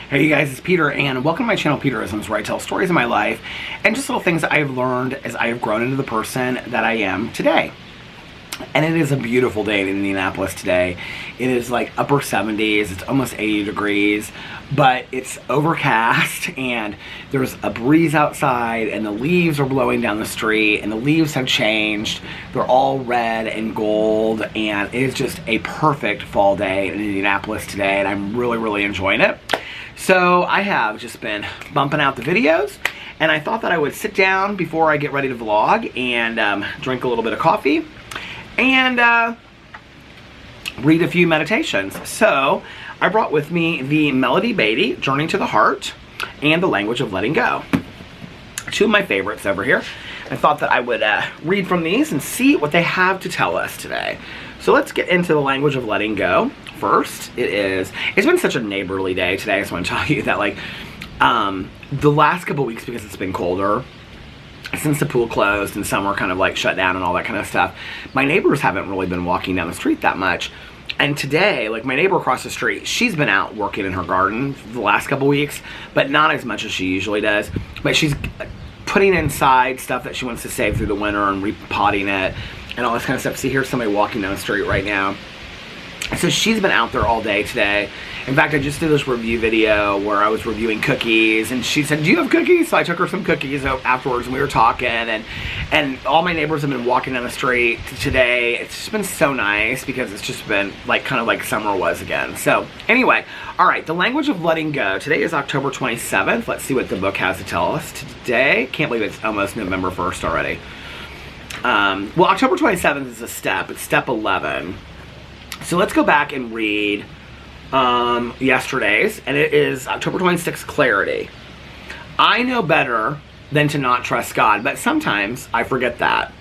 Hey you guys, it's Peter, and welcome to my channel, Peterisms, where I tell stories of my life and just little things that I have learned as I have grown into the person that I am today. And it is a beautiful day in Indianapolis today. It is like upper 70s, it's almost 80 degrees, but it's overcast and there's a breeze outside and the leaves are blowing down the street and the leaves have changed. They're all red and gold, and it is just a perfect fall day in Indianapolis today, and I'm really enjoying it. So I have just been bumping out the videos, and I thought that I would sit down before I get ready to vlog and drink a little bit of coffee and read a few meditations. So I brought with me the Melody Beatty, Journey to the Heart, and The Language of Letting Go. Two of my favorites over here. I thought that I would read from these and see what they have to tell us today. So let's get into The Language of Letting Go. First, it's been such a neighborly day today. I just want to tell you that, like, the last couple weeks, because it's been colder, since the pool closed and summer kind of like shut down and all that kind of stuff, my neighbors haven't really been walking down the street that much. And today, like, my neighbor across the street, she's been out working in her garden the last couple weeks, but not as much as she usually does. But she's putting inside stuff that she wants to save through the winter and repotting it and all this kind of stuff. See, here's somebody walking down the street right now. So she's been out there all day today. In fact, I just did this review video where I was reviewing cookies, and she said, "Do you have cookies?" So I took her some cookies afterwards, and we were talking, and all my neighbors have been walking down the street today. It's just been so nice because it's just been like kind of like summer was again. So anyway, all right, The Language of Letting Go. Today is October 27th. Let's see what the book has to tell us today. Can't believe it's almost November 1st already. Well, October 27th is a step. It's step 11. So let's go back and read yesterday's, and it is October 26th, Clarity. I know better than to not trust God, but sometimes I forget that.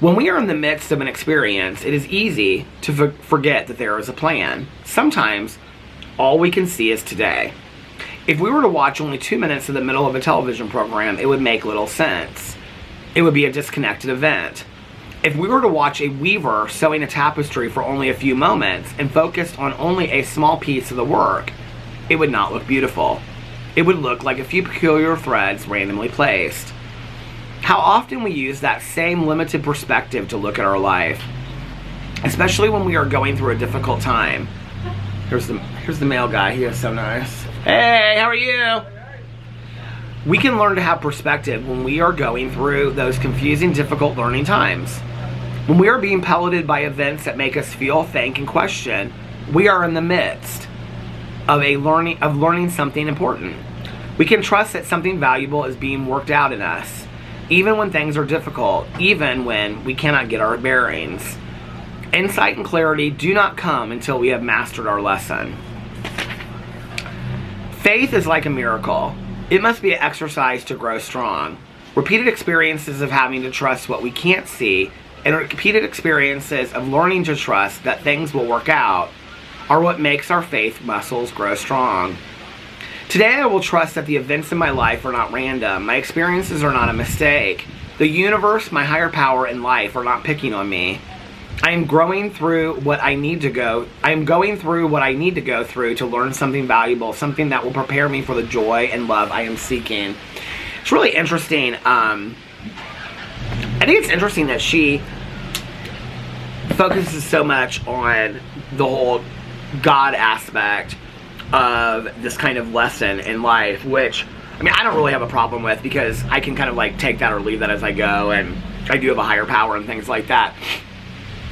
When we are in the midst of an experience, it is easy to forget that there is a plan. Sometimes all we can see is today. If we were to watch only 2 minutes in the middle of a television program, it would make little sense. It would be a disconnected event. If we were to watch a weaver sewing a tapestry for only a few moments and focused on only a small piece of the work, it would not look beautiful. It would look like a few peculiar threads randomly placed. How often we use that same limited perspective to look at our life, especially when we are going through a difficult time. Here's the male guy. He is so nice. Hey, how are you? We can learn to have perspective when we are going through those confusing, difficult learning times. When we are being pelleted by events that make us feel, think, and question, we are in the midst of learning something important. We can trust that something valuable is being worked out in us, even when things are difficult, even when we cannot get our bearings. Insight and clarity do not come until we have mastered our lesson. Faith is like a miracle. It must be an exercise to grow strong. Repeated experiences of having to trust what we can't see and repeated experiences of learning to trust that things will work out are what makes our faith muscles grow strong. Today I will trust that the events in my life are not random. My experiences are not a mistake. The universe, my higher power, and life are not picking on me. I am going through what I need to go through to learn something valuable, something that will prepare me for the joy and love I am seeking. It's really interesting. I think it's interesting that she focuses so much on the whole God aspect of this kind of lesson in life, which, I mean, I don't really have a problem with, because I can kind of like take that or leave that as I go, and I do have a higher power and things like that.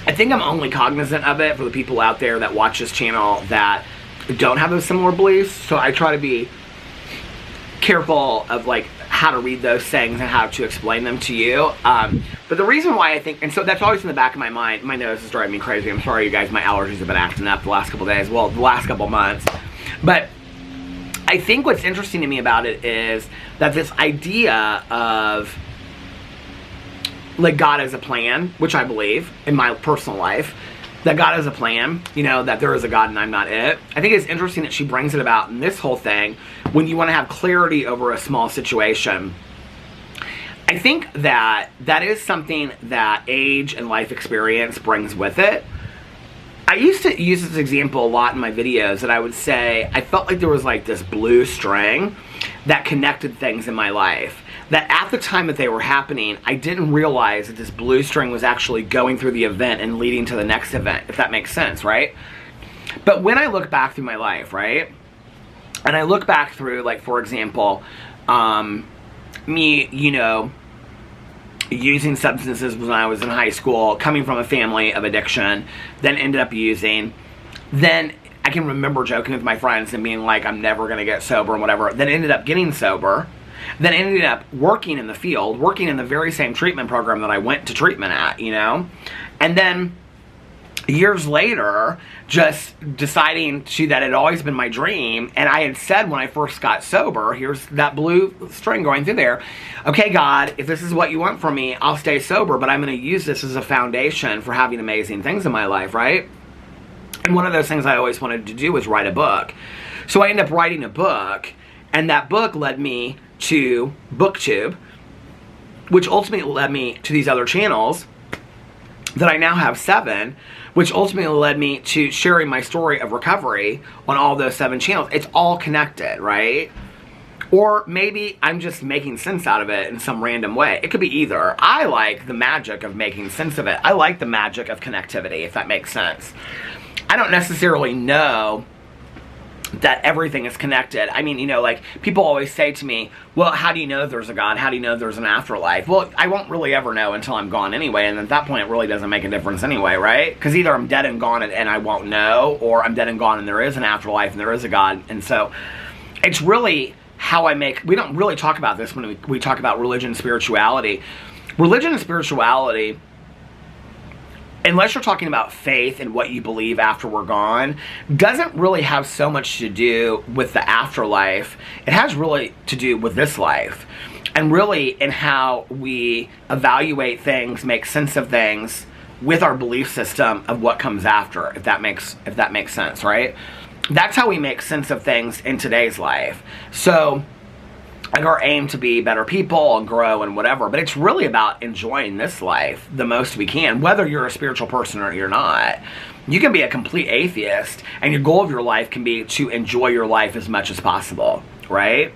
I think I'm only cognizant of it for the people out there that watch this channel that don't have those similar beliefs, so I try to be careful of like how to read those things and how to explain them to you. But the reason why I think, and so that's always in the back of my mind, my nose is driving me crazy. I'm sorry you guys, my allergies have been acting up the last couple days, well, the last couple months. But I think what's interesting to me about it is that this idea of like God has a plan, which I believe in my personal life, that God has a plan, you know, that there is a God and I'm not it. I think it's interesting that she brings it about in this whole thing when you want to have clarity over a small situation. I think that that is something that age and life experience brings with it. I used to use this example a lot in my videos, that I would say I felt like there was like this blue string that connected things in my life, that at the time that they were happening, I didn't realize that this blue string was actually going through the event and leading to the next event, if that makes sense, right? But when I look back through my life, right, and I look back through, like, for example, me, you know, using substances when I was in high school, coming from a family of addiction, then ended up using, then I can remember joking with my friends and being like, I'm never going to get sober and whatever, then ended up getting sober, then ended up working in the field, working in the very same treatment program that I went to treatment at, you know, and then years later, just deciding that it had always been my dream, and I had said when I first got sober, here's that blue string going through there, okay, God, if this is what you want from me, I'll stay sober, but I'm going to use this as a foundation for having amazing things in my life, right? And one of those things I always wanted to do was write a book. So I ended up writing a book, and that book led me to BookTube, which ultimately led me to these other channels that I now have 7, which ultimately led me to sharing my story of recovery on all those 7 channels. It's all connected, right? Or maybe I'm just making sense out of it in some random way. It could be either. I like the magic of making sense of it. I like the magic of connectivity, if that makes sense. I don't necessarily know that everything is connected. I mean, you know, like, people always say to me, well, how do you know there's a God? How do you know there's an afterlife? Well, I won't really ever know until I'm gone anyway, and at that point it really doesn't make a difference anyway, right? Because either I'm dead and gone and I won't know, or I'm dead and gone and there is an afterlife and there is a God. And so it's really how I make, we don't really talk about this when we talk about religion and spirituality. Religion and spirituality, unless you're talking about faith and what you believe after we're gone, doesn't really have so much to do with the afterlife. It has really to do with this life, and really in how we evaluate things, make sense of things with our belief system of what comes after, if that makes sense, right? That's how we make sense of things in today's life. So, like, our aim to be better people and grow and whatever, but it's really about enjoying this life the most we can, whether you're a spiritual person or you're not. You can be a complete atheist, and your goal of your life can be to enjoy your life as much as possible, right?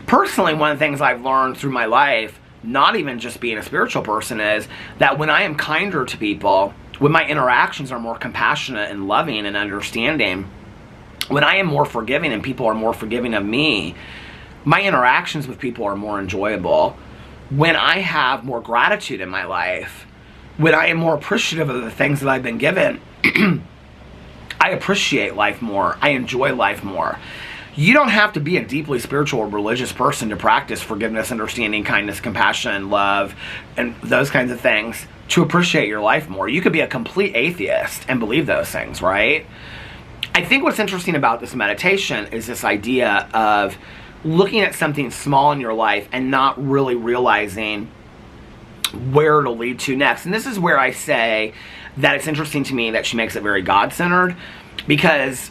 Personally, one of the things I've learned through my life, not even just being a spiritual person, is that when I am kinder to people, when my interactions are more compassionate and loving and understanding, when I am more forgiving and people are more forgiving of me, my interactions with people are more enjoyable. When I have more gratitude in my life, when I am more appreciative of the things that I've been given, I appreciate life more. I enjoy life more. You don't have to be a deeply spiritual or religious person to practice forgiveness, understanding, kindness, compassion, love, and those kinds of things to appreciate your life more. You could be a complete atheist and believe those things, right? I think what's interesting about this meditation is this idea of looking at something small in your life and not really realizing where it'll lead to next. And this is where I say that it's interesting to me that she makes it very God-centered, because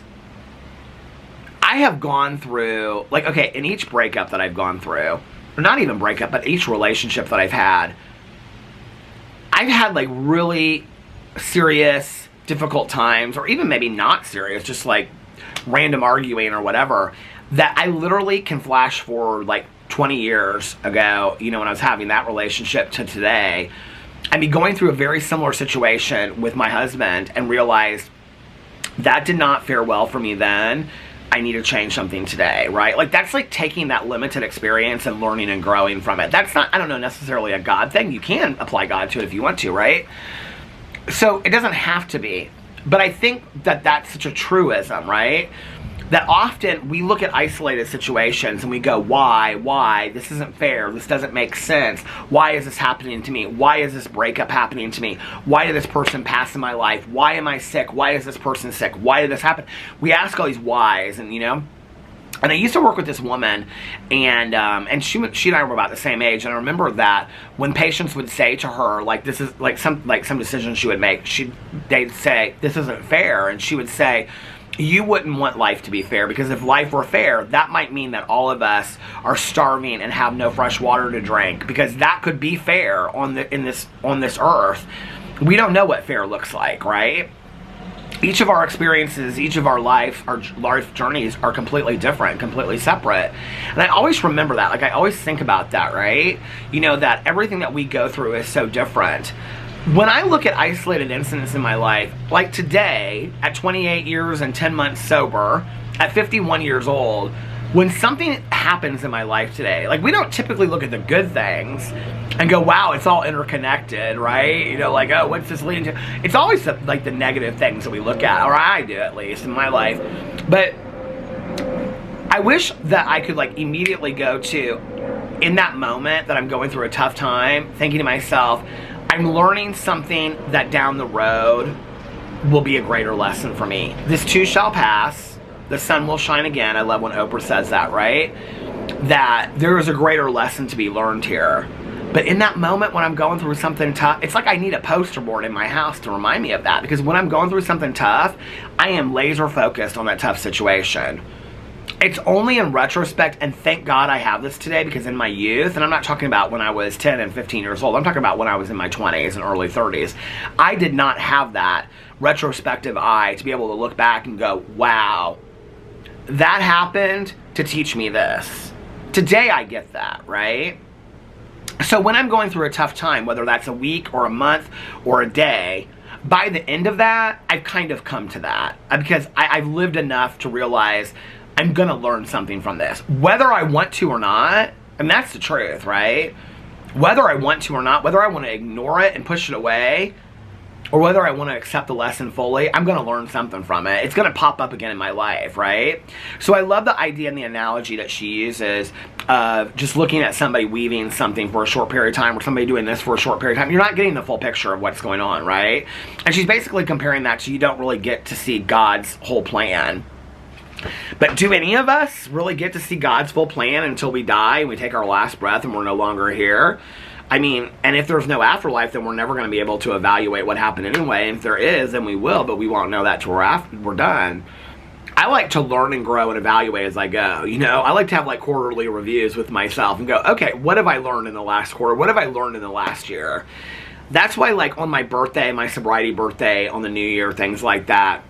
I have gone through, like, okay, in each breakup that I've gone through, or not even breakup, but each relationship that I've had like really serious, difficult times, or even maybe not serious, just like random arguing or whatever, that I literally can flash forward like 20 years ago, you know, when I was having that relationship to today, I'd be going through a very similar situation with my husband and realized that did not fare well for me then. I need to change something today, right? Like, that's like taking that limited experience and learning and growing from it. That's not, I don't know, necessarily a God thing. You can apply God to it if you want to, right? So it doesn't have to be. But I think that that's such a truism, right? That often we look at isolated situations and we go, why, this isn't fair, this doesn't make sense, why is this happening to me, why is this breakup happening to me, why did this person pass in my life, why am I sick, why is this person sick, why did this happen? We ask all these whys, and you know, and I used to work with this woman, and she and I were about the same age, and I remember that when patients would say to her, like, this is like some decision she would make, they'd say, this isn't fair, and she would say, you wouldn't want life to be fair, because if life were fair, that might mean that all of us are starving and have no fresh water to drink, because that could be fair on this earth. We don't know what fair looks like, right? Each of our experiences, each of our life journeys are completely different, completely separate. And I always remember that. Like, I always think about that, right? You know, that everything that we go through is so different. When I look at isolated incidents in my life, like today, at 28 years and 10 months sober, at 51 years old, when something happens in my life today, like, we don't typically look at the good things and go, wow, it's all interconnected, right? You know, like, oh, what's this leading to? It's always like the negative things that we look at, or I do at least in my life. But I wish that I could, like, immediately go to, in that moment that I'm going through a tough time, thinking to myself, I'm learning something that down the road will be a greater lesson for me. This too shall pass. The sun will shine again. I love when Oprah says that, right? That there is a greater lesson to be learned here. But in that moment when I'm going through something tough, it's like I need a poster board in my house to remind me of that. Because when I'm going through something tough, I am laser focused on that tough situation. It's only in retrospect, and thank God I have this today, because in my youth, and I'm not talking about when I was 10 and 15 years old, I'm talking about when I was in my 20s and early 30s, I did not have that retrospective eye to be able to look back and go, wow, that happened to teach me this. Today I get that, right? So when I'm going through a tough time, whether that's a week or a month or a day, by the end of that, I've kind of come to that. Because I've lived enough to realize I'm going to learn something from this. Whether I want to or not, and that's the truth, right? Whether I want to or not, whether I want to ignore it and push it away, or whether I want to accept the lesson fully, I'm going to learn something from it. It's going to pop up again in my life, right? So I love the idea and the analogy that she uses of just looking at somebody weaving something for a short period of time, or somebody doing this for a short period of time. You're not getting the full picture of what's going on, right? And she's basically comparing that to, you don't really get to see God's whole plan. But do any of us really get to see God's full plan until we die and we take our last breath and we're no longer here? I mean, and if there's no afterlife, then we're never going to be able to evaluate what happened anyway. And if there is, then we will, but we won't know that till we're done. I like to learn and grow and evaluate as I go. You know, I like to have like quarterly reviews with myself and go, okay, what have I learned in the last quarter? What have I learned in the last year? That's why, like, on my birthday, my sobriety birthday, on the new year, things like that,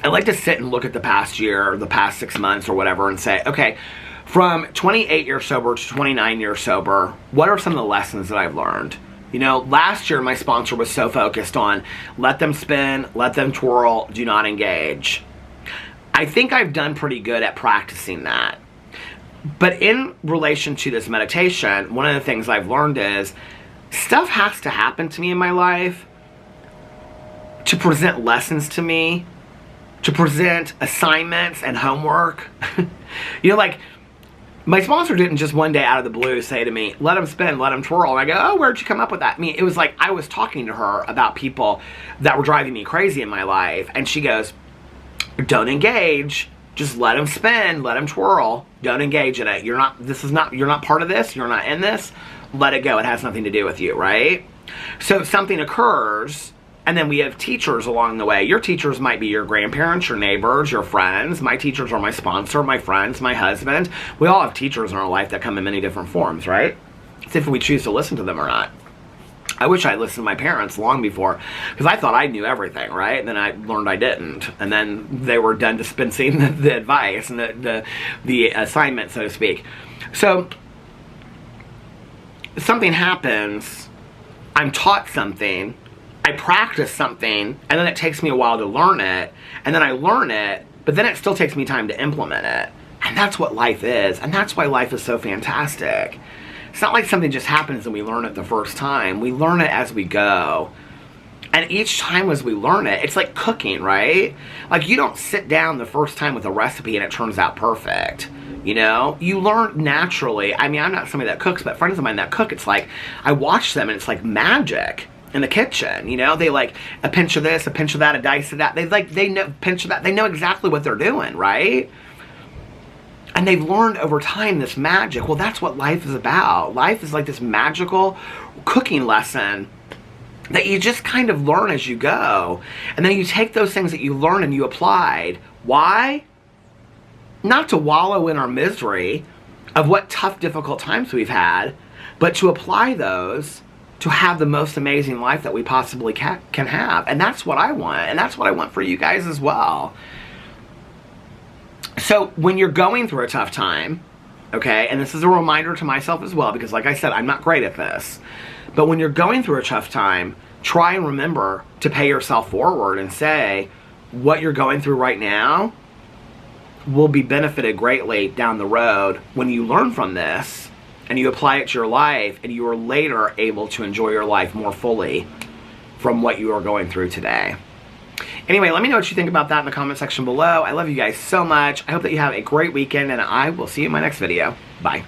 I like to sit and look at the past year, or the past 6 months or whatever, and say, okay, from 28 years sober to 29 years sober, what are some of the lessons that I've learned? You know, last year my sponsor was so focused on let them spin, let them twirl, do not engage. I think I've done pretty good at practicing that. But in relation to this meditation, one of the things I've learned is stuff has to happen to me in my life to present lessons to me, to present assignments and homework. You know, like, my sponsor didn't just one day out of the blue say to me, let them spin, let them twirl. And I go, oh, where'd you come up with that? I mean, it was like I was talking to her about people that were driving me crazy in my life. And she goes, don't engage. Just let them spin, let them twirl. Don't engage in it. You're not part of this. You're not in this. Let it go. It has nothing to do with you, right? So something occurs, and then we have teachers along the way. Your teachers might be your grandparents, your neighbors, your friends. My teachers are my sponsor, my friends, my husband. We all have teachers in our life that come in many different forms, right? It's if we choose to listen to them or not. I wish I listened to my parents long before, because I thought I knew everything, right? And then I learned I didn't. And then they were done dispensing the advice and the assignment, so to speak. So something happens, I'm taught something, I practice something, and then it takes me a while to learn it, and then I learn it, but then it still takes me time to implement it. And that's what life is, and that's why life is so fantastic. It's not like something just happens and we learn it the first time. We learn it as we go. And each time as we learn it, it's like cooking, right? Like, you don't sit down the first time with a recipe and it turns out perfect. You know, you learn naturally. I mean, I'm not somebody that cooks, but friends of mine that cook, it's like, I watch them and it's like magic in the kitchen. You know, they like a pinch of this, a pinch of that, a dice of that. They know, pinch of that. They know exactly what they're doing, right? And they've learned over time this magic. Well, that's what life is about. Life is like this magical cooking lesson that you just kind of learn as you go. And then you take those things that you learned and you applied. Why? Not to wallow in our misery of what tough, difficult times we've had, but to apply those to have the most amazing life that we possibly can have. And that's what I want. And that's what I want for you guys as well. So when you're going through a tough time, okay, and this is a reminder to myself as well, because like I said, I'm not great at this. But when you're going through a tough time, try and remember to pay yourself forward and say, what you're going through right now will be benefited greatly down the road when you learn from this and you apply it to your life, and you are later able to enjoy your life more fully from what you are going through today. Anyway, let me know what you think about that in the comment section below. I love you guys so much. I hope that you have a great weekend, and I will see you in my next video. Bye.